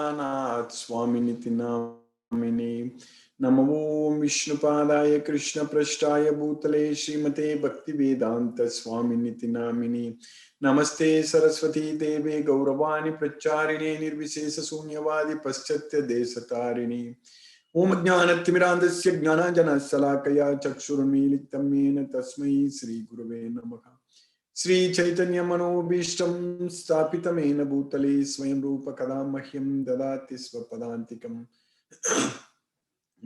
Nath Swaminiti Namini Namo Vishnupadaya Krishna Prashtaya Bhutale Srimate Bhakti Vedanta Swaminiti Namini Namaste Saraswati Deve Gauravani Pracharine Nirvisesa Sunyavadi Paschatya Desatarini Om Jnanatimirandasya Jnanajana Salakaya Chakshurmilitam Mena Tasmai Sri Gurave Namaha Sri Chaitanya Manobhishtam Stapitamena Bhutale Swayam Rupa Kadam Mahyam Dadati Swapadantikam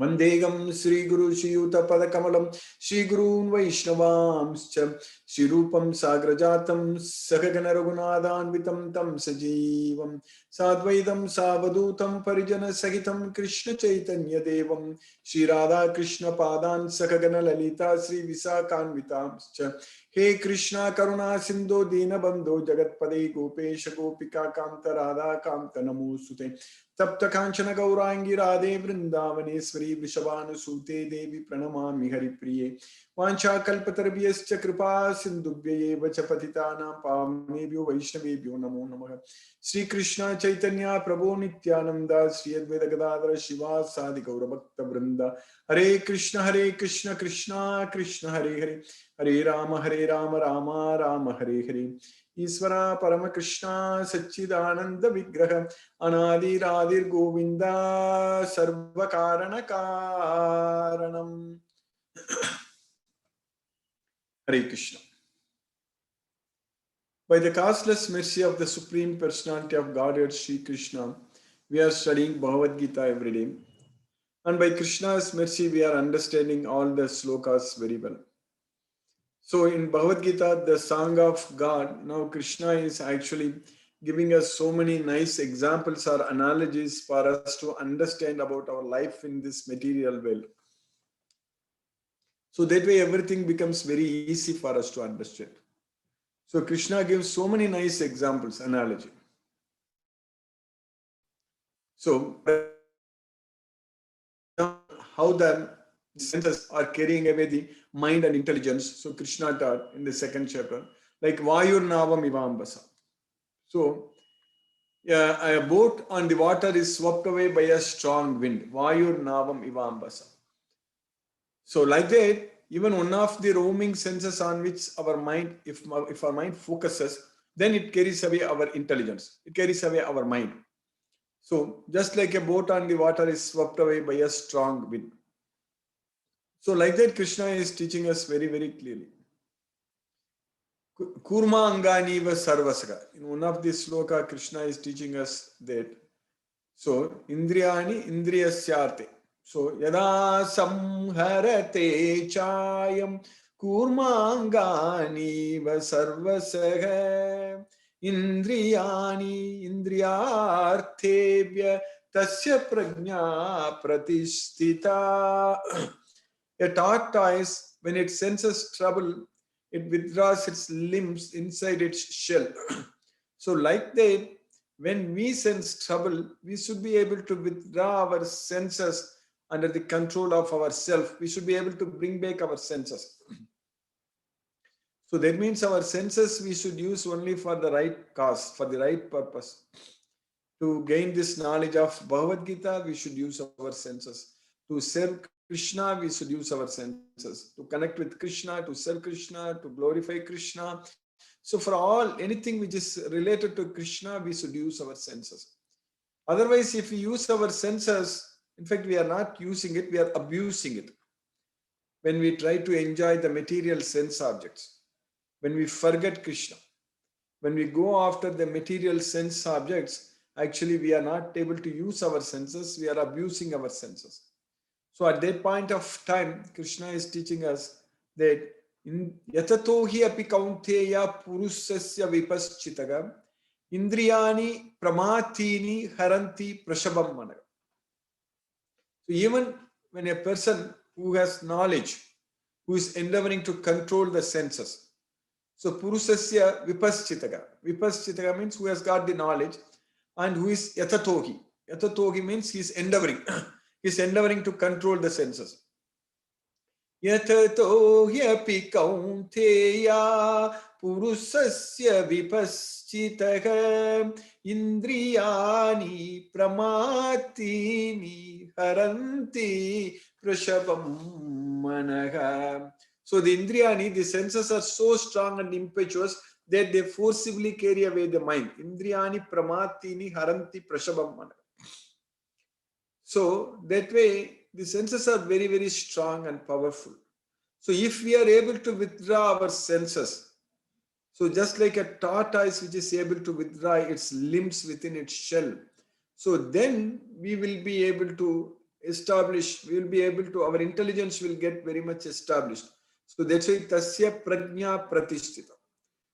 Vandegam Sri Guru Shiyuta Padakamalam Shri Gurun Vaishnavamscha Shri Rupam Sagrajatam Sakagana Raghunadanvitam Tam Sajivam Sadvaidam Savadutam Parijana Sahitam Krishna Chaitanya Devam Shri Radha Krishna Padan Sakagana Lalita Sri Visakanvitamscha He Krishna Karuna Sindhu Dina Bandhu Jagatpade Gopesha Gopika Kanta Radha Kanta Namusute Tapta Kanchana Gaurangi Radhe Vrindavaneshwari Vishavanu Sute Devi Pranamami Haripriye Vancha Kalpatarabhyascha Kripa Sindhubhye Vachapatitanam Pavamebhyo Vaishnavebhyo Namo Namaha Sri Krishna Chaitanya Prabhu Nityananda Sri Advaita Gadadhara Shiva Sadi Gaura Bhakta Vrinda Hare Krishna Krishna Krishna Hare Hare Hare Rama Rama Rama Hare Hare Isvara Parama Krishna Satchidananda Vigraha Anadi Radhir Govinda Sarva Karana Karanam Hare Krishna. By the causeless mercy of the Supreme Personality of Godhead Sri Krishna, we are studying Bhagavad Gita every day. And by Krishna's mercy, we are understanding all the slokas very well. So in Bhagavad Gita, the song of God, now Krishna is actually giving us so many nice examples or analogies for us to understand about our life in this material world. So that way everything becomes very easy for us to understand. So Krishna gives so many nice examples, analogy. So how the senses are carrying away the mind and intelligence. So Krishna taught in the second chapter, like Vayur Navam Ivambasa. So a boat on the water is swept away by a strong wind. Vayur Navam Ivambasa. So like that, even one of the roaming senses on which our mind, if our mind focuses, then it carries away our intelligence. It carries away our mind. So just like a boat on the water is swept away by a strong wind. So like that, Krishna is teaching us very, very clearly. Kurma Angani va Sarvasaka. In one of these sloka, Krishna is teaching us that. So, Indriyani Indriyasyarte. So, Yada Samharate Chayam Kurmangani va Sarvasaha Indriyani Indriyartebhya Tasya Prajna Pratisthita. A tortoise, when it senses trouble, it withdraws its limbs inside its shell. So like that, when we sense trouble, we should be able to withdraw our senses under the control of ourself. We should be able to bring back our senses. So that means our senses we should use only for the right cause, for the right purpose. To gain this knowledge of Bhagavad Gita, we should use our senses. To serve Krishna, we should use our senses. To connect with Krishna, to serve Krishna, to glorify Krishna. So for anything which is related to Krishna, we should use our senses. Otherwise, if we use our senses, in fact, we are not using it, we are abusing it. When we try to enjoy the material sense objects, when we forget Krishna, when we go after the material sense objects, actually we are not able to use our senses, we are abusing our senses. So at that point of time, Krishna is teaching us that Yatatohi api kaunteya purusasya vipaschitaga indriyani pramatini haranti prashabam managa. So even when a person who has knowledge, who is endeavoring to control the senses, so purusasya vipaschitaga. Vipaschitaga means who has got the knowledge and who is yatatohi. Yatatohi means he is endeavoring. He is endeavoring to control the senses. Yatato hyapi kaunteya purusasya vipaschitaha Indriyani pramatini haranti prashabam manaha. So the Indriyani, the senses are so strong and impetuous that they forcibly carry away the mind. Indriyani pramatini haranti prashabam manaha. So that way, the senses are very, very strong and powerful. So if we are able to withdraw our senses, so just like a tortoise which is able to withdraw its limbs within its shell, so then we will be able to establish, we will be able to, our intelligence will get very much established. So that's why tasya prajna pratisthita.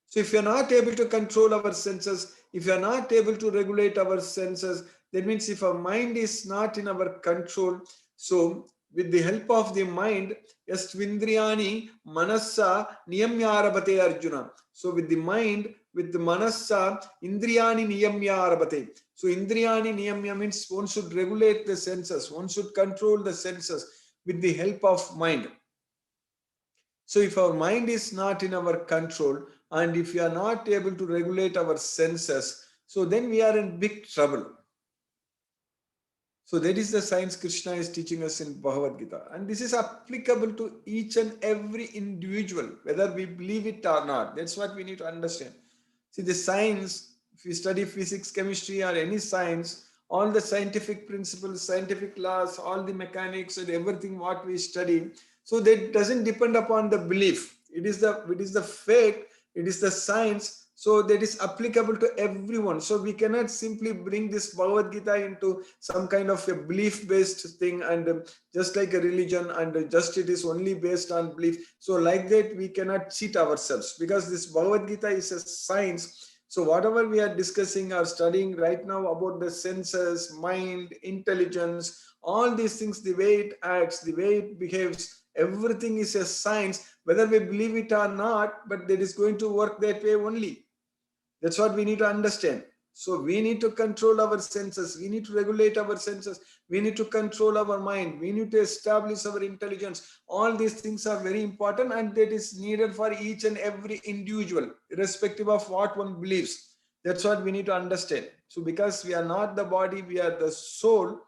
So if you're not able to control our senses, if you're not able to regulate our senses, that means if our mind is not in our control, so with the help of the mind, yastvindriyani manassa niyamyarabate Arjuna. So with the mind, with the manassa, indriyani niyamyarabate. So indriyani niyamya means one should regulate the senses, one should control the senses with the help of mind. So if our mind is not in our control and if we are not able to regulate our senses, so then we are in big trouble. So that is the science Krishna is teaching us in Bhagavad Gita. And this is applicable to each and every individual, whether we believe it or not. That's what we need to understand. See, the science, if you study physics, chemistry, or any science, all the scientific principles, scientific laws, all the mechanics and everything what we study, so that doesn't depend upon the belief. It is the fact, it is the science, so that is applicable to everyone. So we cannot simply bring this Bhagavad Gita into some kind of a belief-based thing and just like a religion and just it is only based on belief. So like that we cannot cheat ourselves because this Bhagavad Gita is a science. So whatever we are discussing or studying right now about the senses, mind, intelligence, all these things, the way it acts, the way it behaves, everything is a science, whether we believe it or not, but that is going to work that way only. That's what we need to understand. So we need to control our senses. We need to regulate our senses. We need to control our mind. We need to establish our intelligence. All these things are very important and that is needed for each and every individual, irrespective of what one believes. That's what we need to understand. So because we are not the body, we are the soul.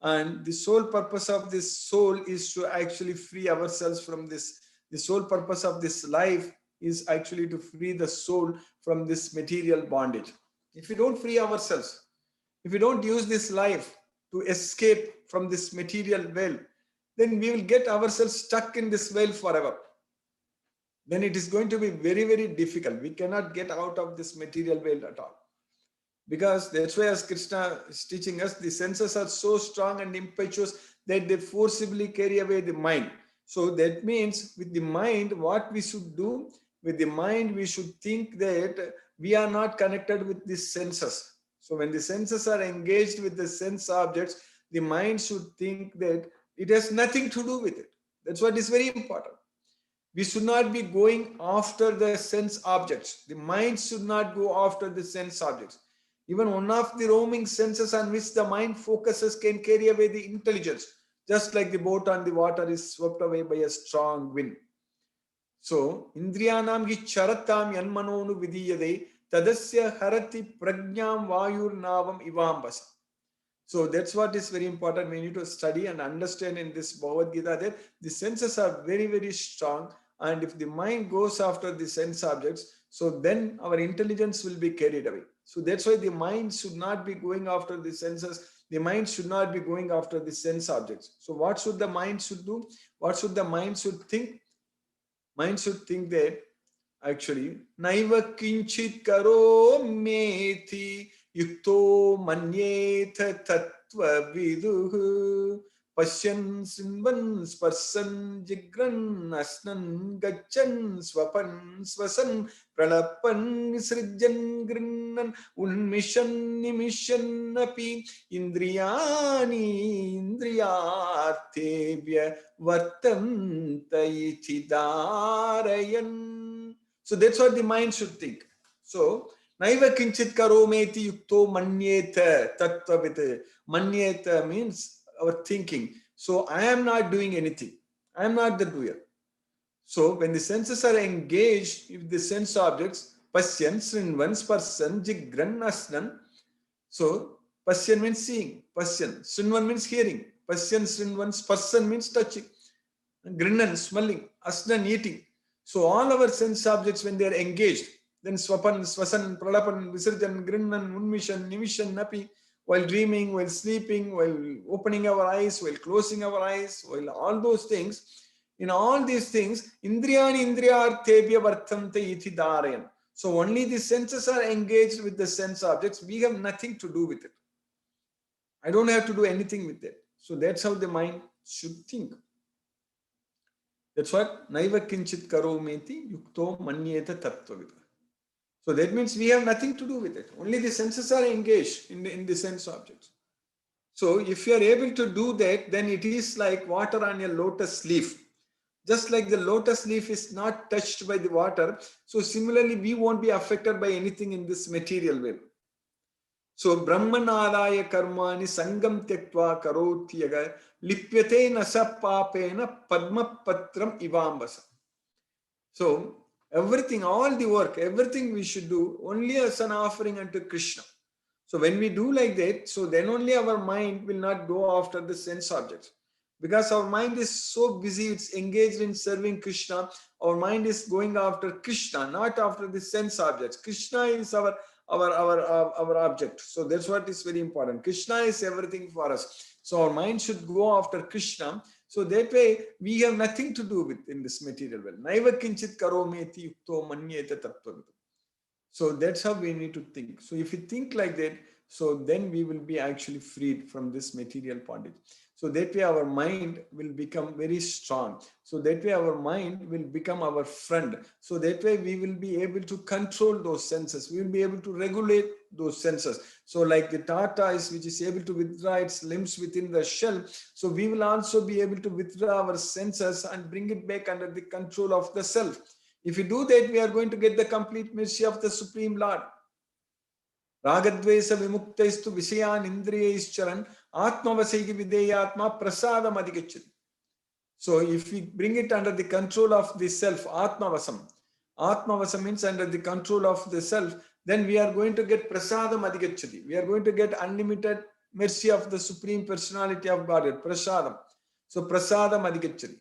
And the sole purpose of this soul is to actually free ourselves from this. The sole purpose of this life is actually to free the soul from this material bondage. If we don't free ourselves, if we don't use this life to escape from this material well, then we will get ourselves stuck in this well forever. Then it is going to be very, very difficult. We cannot get out of this material well at all. Because that's why, as Krishna is teaching us, the senses are so strong and impetuous that they forcibly carry away the mind. So that means with the mind, what we should do, with the mind, we should think that we are not connected with the senses. So when the senses are engaged with the sense objects, the mind should think that it has nothing to do with it. That's what is very important. We should not be going after the sense objects. The mind should not go after the sense objects. Even one of the roaming senses on which the mind focuses can carry away the intelligence, just like the boat on the water is swept away by a strong wind. So, Indriyanam hi charatam yanmanonu vidiyade tadasya harati prajnam vayur navam ivambasa. So that's what is very important. We need to study and understand in this Bhagavad Gita that the senses are very, very strong. And if the mind goes after the sense objects, so then our intelligence will be carried away. So that's why the mind should not be going after the senses. The mind should not be going after the sense objects. So what should the mind should do? What should the mind should think? Mind should think that actually, naiva kinchit karo methi yukto manyetha tattva viduh pasyan sinvan sparsan jigran asnan gachan swapan swasan pralapan srijan grinnan unmishan nimishan api indriyani indriyartebhya vartanta iti darayan. So that's what the mind should think. So naiva kinchit karometi yukto manyeta tattvavit. Manyeta means our thinking. So I am not doing anything. I am not the doer. So when the senses are engaged with the sense objects, pasyan, srinvan, sparsan, jigran, asnan, So pasyan means seeing, pasyan. Srinvan means hearing. Pasyan, srinvan, sparsan means touching. Grinnan, smelling. Asnan, eating. So all our sense objects, when they are engaged, then swapan, swasan, pralapan, visarjan, grinnan, unmishan, nimishan, napi, while dreaming, while sleeping, while opening our eyes, while closing our eyes, while all those things, in all these things, indriyani indriyarthebhya vartante iti dharayan. So only the senses are engaged with the sense objects. We have nothing to do with it. I don't have to do anything with it. So that's how the mind should think. That's what naiva kinchit karometi yukto manyeta tattvavid. So that means we have nothing to do with it. Only the senses are engaged in the sense objects. So if you are able to do that, then it is like water on a lotus leaf. Just like the lotus leaf is not touched by the water, so similarly we won't be affected by anything in this material world. So Brahmanadaya karmani sangam tyaktva karotyaga lipyate nasa papena padma patram ivambasa. So everything, all the work, everything we should do only as an offering unto Krishna. So when we do like that, so then only our mind will not go after the sense objects. Because our mind is so busy, it's engaged in serving Krishna. Our mind is going after Krishna, not after the sense objects. Krishna is our object. So that's what is very important. Krishna is everything for us. So our mind should go after Krishna. So that way we have nothing to do with in this material world. Naiva kinchit karometi yukto manyeta tattvavitu. So that's how we need to think. So if we think like that, so then we will be actually freed from this material bondage. So that way our mind will become very strong. So that way our mind will become our friend. So that way we will be able to control those senses. We will be able to regulate those senses. So like the tortoise, which is able to withdraw its limbs within the shell. So we will also be able to withdraw our senses and bring it back under the control of the self. If we do that, we are going to get the complete mercy of the Supreme Lord. Ragadvesa vimuktaistu visayan indriyaischaran atmavasaihi videyatma prasadam adhigacchati. So if we bring it under the control of the self, atmavasam. Atmavasam means under the control of the self, then we are going to get prasadam adhigacchati. We are going to get unlimited mercy of the Supreme Personality of Godhead, prasadam. So prasadam adhigacchati.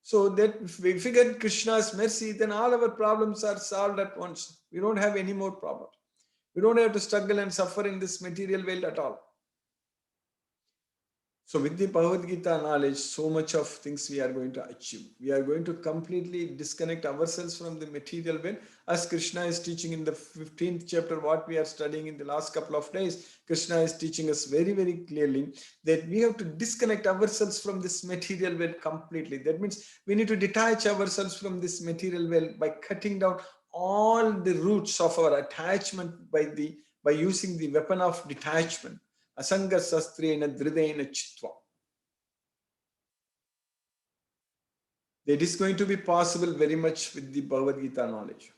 So that if we get Krishna's mercy, then all our problems are solved at once. We don't have any more problems. We don't have to struggle and suffer in this material world at all. So with the Bhagavad Gita knowledge, so much of things we are going to achieve. We are going to completely disconnect ourselves from the material world. As Krishna is teaching in the 15th chapter, what we are studying in the last couple of days, Krishna is teaching us very, very clearly that we have to disconnect ourselves from this material world completely. That means we need to detach ourselves from this material world by cutting down all the roots of our attachment by using the weapon of detachment. Asanga sastrena dridena chitva. That is going to be possible very much with the Bhagavad Gita knowledge.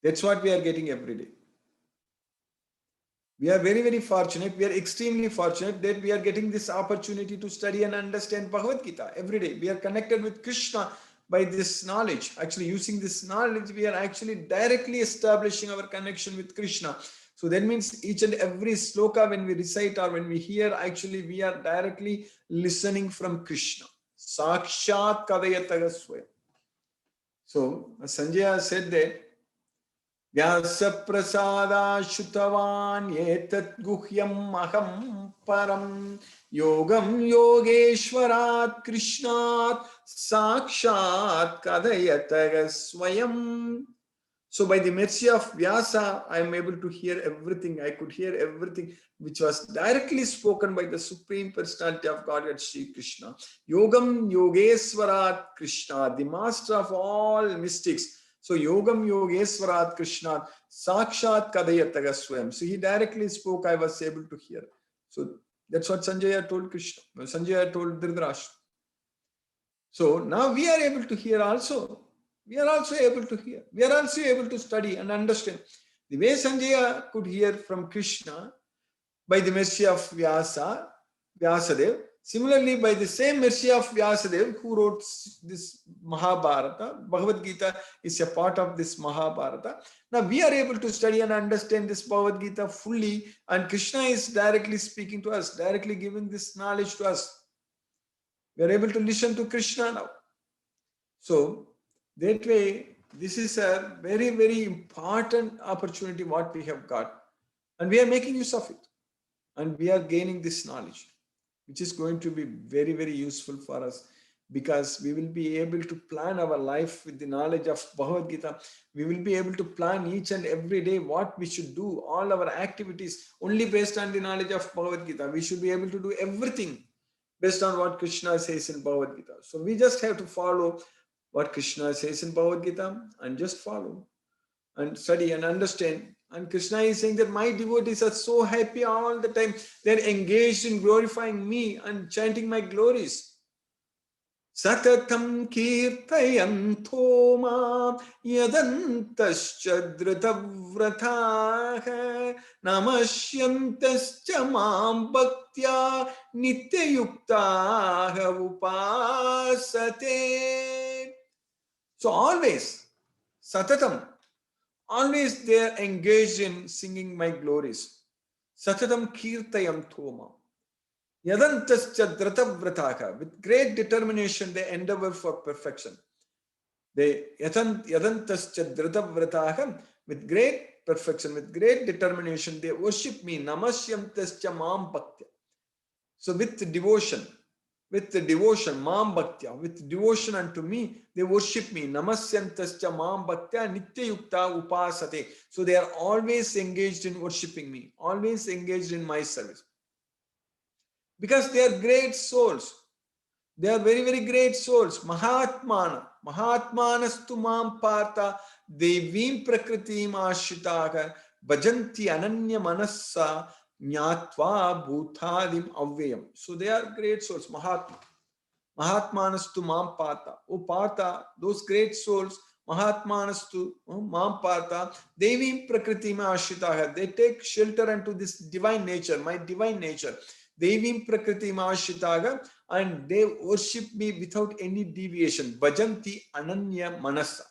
That's what we are getting every day. We are very, very fortunate. We are extremely fortunate that we are getting this opportunity to study and understand Bhagavad Gita every day. We are connected with Krishna by this knowledge. Actually, using this knowledge, we are actually directly establishing our connection with Krishna. So that means each and every sloka when we recite or when we hear, actually we are directly listening from Krishna. Sakshat kadayataga swayam. So Sanjaya said that Vyasa prasada shutavan yetat guhyam aham param yogam yogeshwarat krishnat sakshat kadayataga swayam. So by the mercy of Vyasa, I am able to hear everything. I could hear everything which was directly spoken by the Supreme Personality of Godhead, Sri Krishna. Yogam Yogeswarat Krishna, the master of all mystics. So Yogam Yogeswarat Krishna, Sakshat Kadayataga Swayam. So he directly spoke, I was able to hear. So that's what Sanjaya told Krishna. Sanjaya told Dhritarashtra. So now we are able to hear also. We are also able to hear. We are also able to study and understand. The way Sanjaya could hear from Krishna by the mercy of Vyasadev, Similarly, by the same mercy of Vyasadeva, who wrote this Mahabharata, Bhagavad Gita is a part of this Mahabharata. Now we are able to study and understand this Bhagavad Gita fully, and Krishna is directly speaking to us, directly giving this knowledge to us. We are able to listen to Krishna now. So that way, this is a very, very important opportunity what we have got, and we are making use of it, and we are gaining this knowledge, which is going to be very, very useful for us, because we will be able to plan our life with the knowledge of Bhagavad Gita. We will be able to plan each and every day what we should do, all our activities only based on the knowledge of Bhagavad Gita. We should be able to do everything based on what Krishna says in Bhagavad Gita. So we just have to follow what Krishna says in Bhagavad Gita and just follow and study and understand. And Krishna is saying that my devotees are so happy all the time. They're engaged in glorifying me and chanting my glories. Satatam kirtayanto ma yadantascha dhritavratah namasyantascha mam bhaktya nityayuktaha upasate. So always, satatam, always they are engaged in singing my glories. Satatam kirtayam thoma. Yadantascha dhritavrataka. With great determination, they endeavor for perfection. They yadantascha dhritavrataka. With great perfection, with great determination, they worship me. Namasyantascha mam bhaktya. So with devotion, mam bhaktya, with devotion unto me, they worship me. Namasyantascha mam bhaktya nityayukta upasate. So they are always engaged in worshipping me, always engaged in my service. Because they are great souls. They are very, very great souls. Mahatmana. Mahatmanastu mam partha devim prakritim ashitaha bhajanti ananya manassa Nyatva bhutadim avyayam. So they are great souls. Mahatma. Mahatmanastu mam partha. Oh partha, those great souls, Mahatmanastu mam partha, devim prakritim ashitaha. They take shelter into this divine nature, my divine nature. Devim prakritim ashitaha, and they worship me without any deviation. Bhajanti ananya manasa.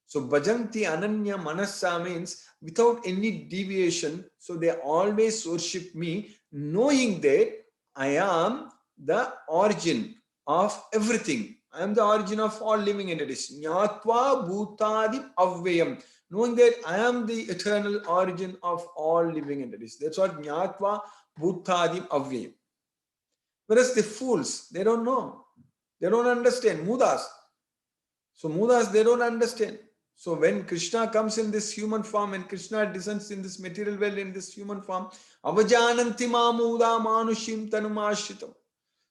So bhajanti ananya manasa means without any deviation. So they always worship me, knowing that I am the origin of everything. I am the origin of all living entities. Nyatva bhutadim avyayam. Knowing that I am the eternal origin of all living entities. That's what Nyatva bhutadim avyayam. Whereas the fools, they don't know. They don't understand. Mudas. So Mudas, they don't understand. So when Krishna comes in this human form and Krishna descends in this material world in this human form, avajananti mamuda manushim tanumashritam.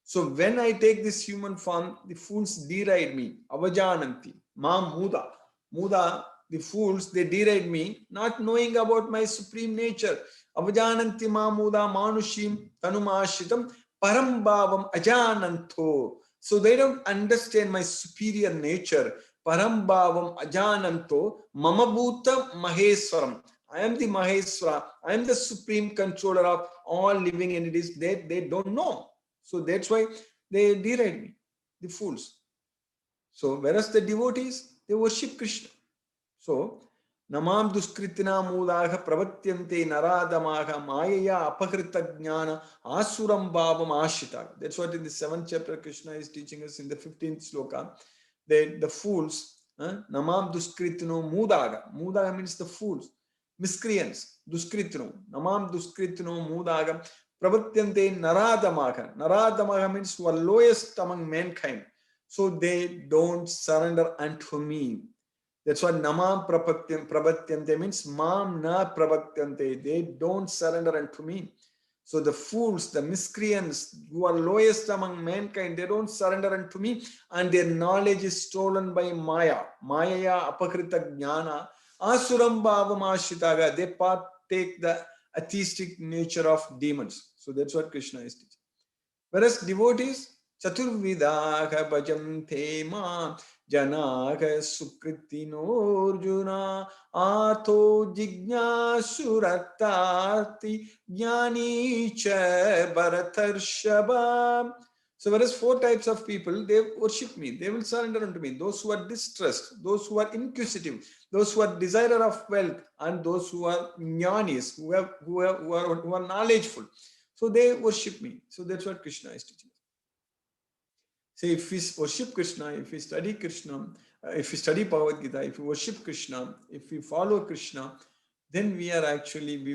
So when I take this human form, the fools deride me. Avajananti mamuda. Muda, the fools, they deride me, not knowing about my supreme nature. Avajananti mamuda manushim tanumashritam parambhavam ajananto. So they don't understand my superior nature. Parambhavam ajananto mamabhuta maheswaram. I am the Maheswara. I am the supreme controller of all living entities. They don't know. So that's why they deride me, the fools. So whereas the devotees, they worship Krishna. So Namam duskritina mudaha pravatyante naradamaha mayaya apakrita jnana asuram bhavam ashita. That's what in the 7th chapter Krishna is teaching us in the 15th sloka. The fools, Namam duskritino mudaga. Mudaga means the fools, miscreants. Duskritino. Namam duskritino mudaga pravatyante naradamaha. Naradamaha means who are lowest among mankind. So they don't surrender unto me. That's what namam prabhatyante means. Mam na prabhatyante. They don't surrender unto me. So the fools, the miscreants who are lowest among mankind, they don't surrender unto me, and their knowledge is stolen by Maya. Mayaya apakrita jnana asuram bhavam ashitaga. They partake the atheistic nature of demons. So that's what Krishna is teaching. Whereas devotees, chaturvidaha bhajante ma janaka sukritino arjuna artho jignasuratarti jnani cha bharatarshava. So whereas 4 types of people, they worship me, they will surrender unto me. Those who are distressed, those who are inquisitive, those who are desire of wealth, and those who are jnanis, who are knowledgeful. So they worship me. So that's what Krishna is teaching. So if we worship Krishna, if we study Krishna, if we study Bhagavad Gita, if we worship Krishna, if we follow Krishna, then we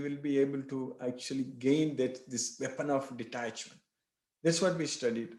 will be able to actually gain this weapon of detachment. That's what we studied.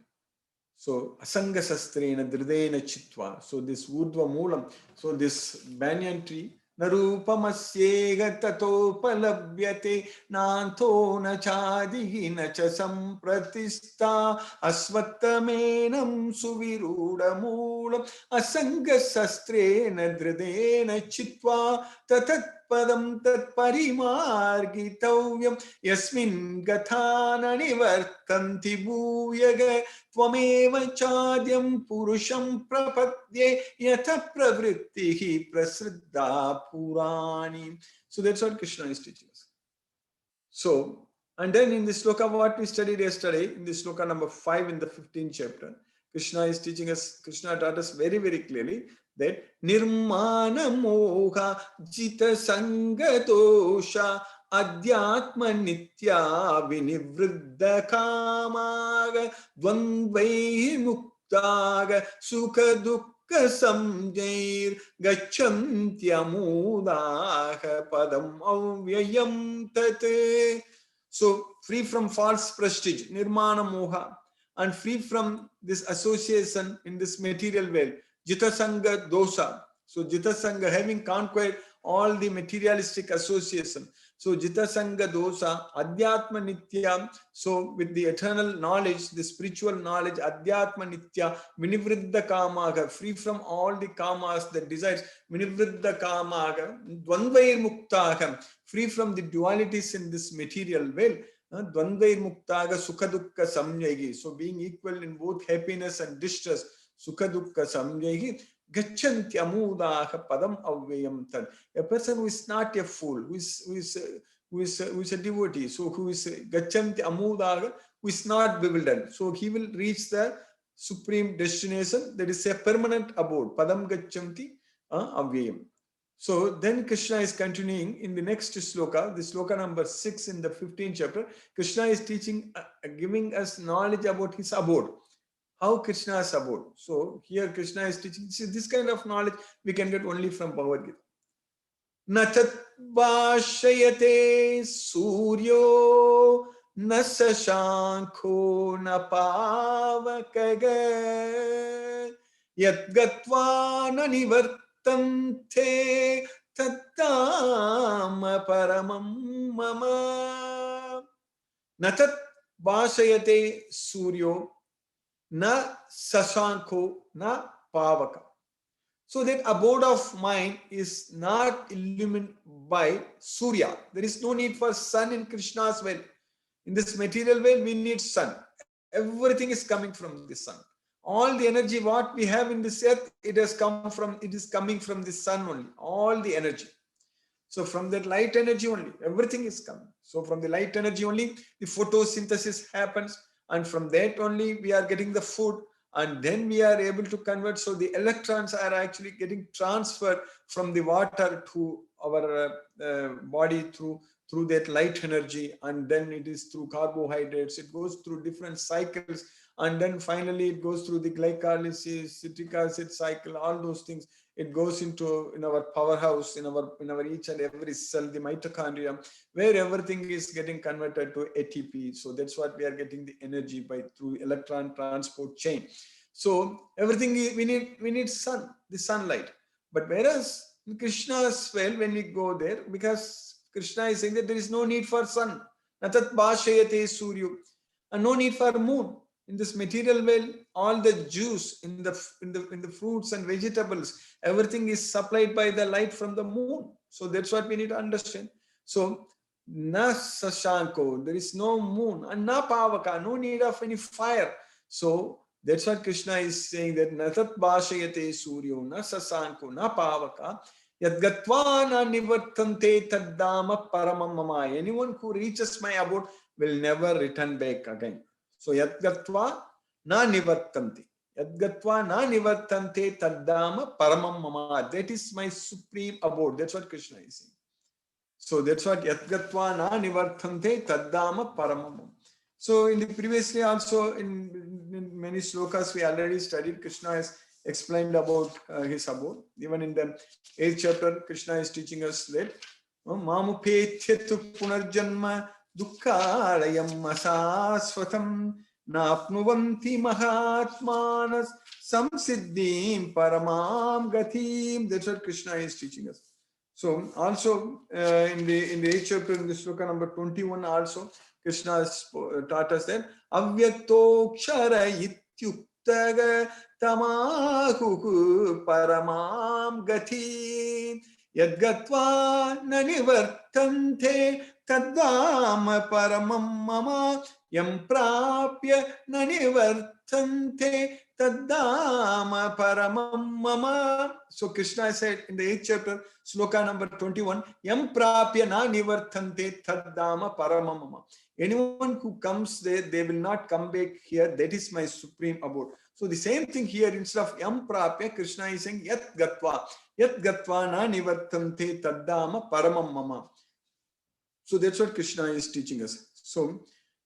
So asanga sastrena dridena chitva. So this urdhva moolam. So this banyan tree. Narupamasye tato palabhyate nanto na chadihi na cha sampratista asvattamenam suviruda moolam asanga sastrena dridena chitva tatat padam tat parimargitavyam yasmin gathana nivartanti bhuyaga tvameva chadyam purusham prapadye yatha pravrittihi prasiddha purani. So that's what Krishna is teaching us. So, and then in this sloka what we studied yesterday, in this sloka number 5 in the 15th chapter, Krishna is teaching us, Krishna taught us very, very clearly that nirmana moha jita sangatosha adhyatma nitya vinivriddha kamaga dvandvai muktaga sukha dukkha samjair gacchantyamudaha padam avyayam tate. So free from false prestige, nirmana moha, and free from this association in this material world, jita sangha dosa. So jita sangha, having conquered all the materialistic association. So jita sangha dosa, adhyatma nitya. So with the eternal knowledge, the spiritual knowledge, adhyatma nitya, vinivriddha kamaga, free from all the kamas, the desires, vinivriddha kamaga, dvandvair muktaga, free from the dualities in this material world. Dvandvair muktaga sukha dukkha samyagi. So being equal in both happiness and distress, sukha dukkha samyagi. Gachanti amudaha padam avyayam tad. A person who is not a fool, who is a devotee, so who is gachanti amudaha, who is not bewildered. So he will reach the supreme destination, that is a permanent abode. Padam gachanti avyayam. So then Krishna is continuing in the next sloka, the sloka number 6 in the 15th chapter. Krishna is teaching, giving us knowledge about his abode. How Krishna's abode. So here Krishna is teaching. See, this kind of knowledge we can get only from Bhagavad Gita. Natat bhashayate suryo nasashankho napavakaga yat gatva nanivartante tattam paramam mama. Natat bhashayate suryo na sasanko na pavaka. So that abode of mind is not illumined by Surya. There is no need for sun in Krishna's well. In this material world, we need sun. Everything is coming from the sun. All the energy what we have in this earth, it is coming from the sun only. All the energy. So from that light energy only, everything is coming. So from the light energy only, the photosynthesis happens. And from that only we are getting the food, and then we are able to convert. So the electrons are actually getting transferred from the water to our body through that light energy, and then it is through carbohydrates. It goes through different cycles, and then finally it goes through the glycolysis, citric acid cycle, all those things. It goes in our powerhouse, in our each and every cell, the mitochondria, where everything is getting converted to ATP. So that's what we are getting the energy through electron transport chain. So everything we need sun, the sunlight. But whereas in Krishna's well, when we go there, because Krishna is saying that there is no need for sun, natat bhashayate suryo, and no need for moon. In this material world, all the juice in the fruits and vegetables, everything is supplied by the light from the moon. So that's what we need to understand. So na sashanko, there is no moon, and na pavaka, no need of any fire. So that's what Krishna is saying, that natat bhashayate suryo na sasanko na pavaka yad gatva na nivartante taddama paramam mama. Anyone who reaches my abode will never return back again. So yad gatva na nivartanti. Yadgatva na nivartante taddama paramam mama. That is my supreme abode. That's what Krishna is saying. So that's what yadgatva na nivartante taddama paramam. So in the previously also in many slokas we already studied, Krishna has explained about his abode. Even in the 8th chapter, Krishna is teaching us that Mamupetyetu punarjanma dukkhalayam asasvatam napnuvanti mahatmanas samsiddhim paramam gatim. That's what Krishna is teaching us. So also in the 8th chapter, in the sloka number 21 also, Krishna has taught us that avyakto kshara ityuktaga tamahu paramam gati yadgatva nanivartante taddam paramam mama yam prapya nanivartante taddam paramam mama. So Krishna said in the 8th chapter, sloka number 21, yam prapya na nivartante taddama paramam mama. Anyone who comes there, they will not come back here. That is my supreme abode. So the same thing here, instead of yam prapya, Krishna is saying yat gatva na nivartante taddama paramam mama. So that's what Krishna is teaching us. So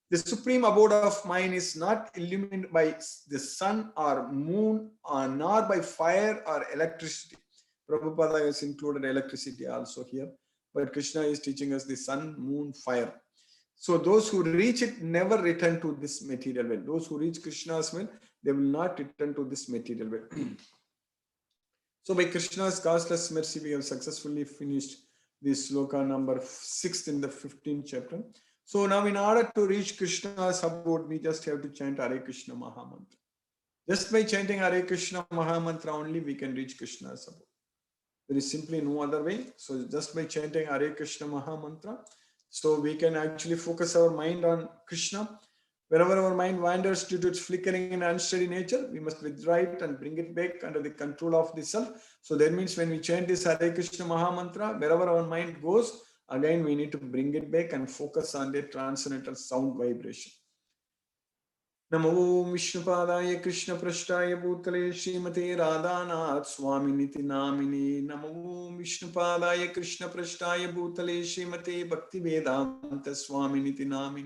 the supreme abode of mine is not illuminated by the sun or moon, or nor by fire or electricity. Prabhupada has included electricity also here, but Krishna is teaching us the sun, moon, fire. So those who reach it never return to this material world. Those who reach Krishna's will, they will not return to this material world. So by Krishna's causeless mercy, we have successfully finished this sloka number 6 in the 15th chapter. So now in order to reach Krishna's abode, we just have to chant Hare Krishna Mahamantra. Just by chanting Hare Krishna Mahamantra only, we can reach Krishna's abode. There is simply no other way. So just by chanting Hare Krishna Mahamantra, so we can actually focus our mind on Krishna. Wherever our mind wanders due to its flickering and unsteady nature, we must withdraw it and bring it back under the control of the self. So that means when we chant this Hare Krishna Mahamantra, wherever our mind goes, again we need to bring it back and focus on the transcendental sound vibration. Namo Vishnupadaya Krishna Prashtaya Bhutale Srimate Radhanath Swaminiti Namini. Namo Vishnupadaya Krishna Prashtaya Bhutale Srimate Bhakti Vedanta Swaminiti Namini.